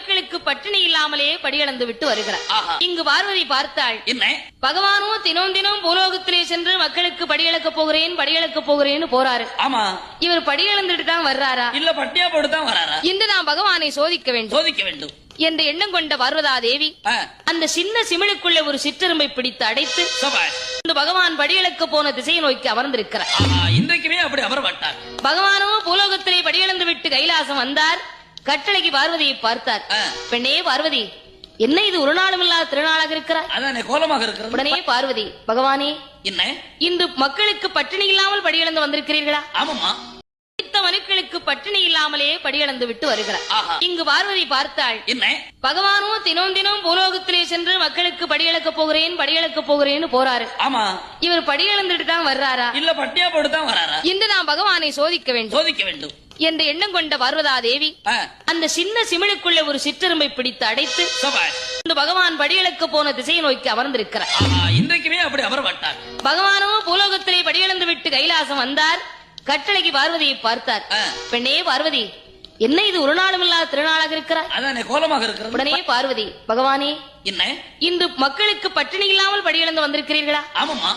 மனுக்களுக்கு பட்டினி இல்லாமலே படியளந்து விட்டு வருகிறார். ஆஹா. இங்கு பார்வதி பார்த்தாள், என்ன பகவானோ தினம் தினம் பூலோகத்திலே சென்று மக்களுக்கு படியளக்க போகிறேன்னு போறாரு. ஆமா, இவர் படியளந்துட்டு தான் வர்றாரா, இல்ல பட்டியா போட்டுதான் வராரா? இன்று நாம் பகவானை சோதிக்க வேண்டும் என்ற எண்ணம் கொண்ட பார்வதா தேவி அந்த சின்ன சிமிழுக்குள்ள ஒரு சிற்றெரும்பை பிடித்து அடைத்து இந்த பகவான் படியளக்க போன திசையை நோக்கி அமர்ந்திருக்கிறார். இன்றைக்குமே அப்படி அமர்வாட்டார். பகவானோ பூலோகத்திலே படியளந்து விட்டு கைலாசம் வந்தார். கட்டளைக்கு பார்வதியை பார்த்தார். பெண்ணே பார்வதி, என்ன இது ஒரு நாளும் இல்லாத திருநாளாக இருக்கிறார்? அதானே கோலமாக இருக்கிறது. உடனே பார்வதி, பகவானே, என்ன இன்று மக்களுக்கு பட்டினி இல்லாமல் படியளந்து வந்திருக்கிறீர்களா? ஆமாமா, மனுக்களுக்கு பட்டினி இல்லாமலே படியளந்து விட்டு வருகிறார். இங்கு பார்வதி பார்த்தாள், என்ன பகவானோ தினம் தினம் பூலோகத்திலே சென்று மக்களுக்கு படியளக்க போகிறேன்னு போறாரு. ஆமா, இவர் படியளந்துட்டு தான் வர்றாரா, இல்ல பட்டியா போட்டுதான் வராரா? இன்று நாம் பகவானை சோதிக்க வேண்டும் என்ற எண்ணம் கொண்ட பார்வதா தேவி அந்த சின்ன சிமிழுக்குள்ள ஒரு சிற்றெரும்பை பிடித்து அடைத்து இந்த பகவான் படியளக்க போன திசையை நோக்கி அமர்ந்திருக்கிறார். இன்றைக்குமே அப்படி அமர்வாட்டார். பகவானோ பூலோகத்திலே படியளந்து விட்டு கைலாசம் வந்தார். கட்டளைக்கு பார்வதியை பார்த்தார். பெண்ணே பார்வதி, என்ன இது ஒரு நாளும் இல்லாத திருநாளாக இருக்கிறார்? அதானே கோலமாக இருக்கிறது. உடனே பார்வதி, பகவானே, என்ன இன்று மக்களுக்கு பட்டினி இல்லாமல் படியளந்து வந்திருக்கிறீர்களா? ஆமாமா,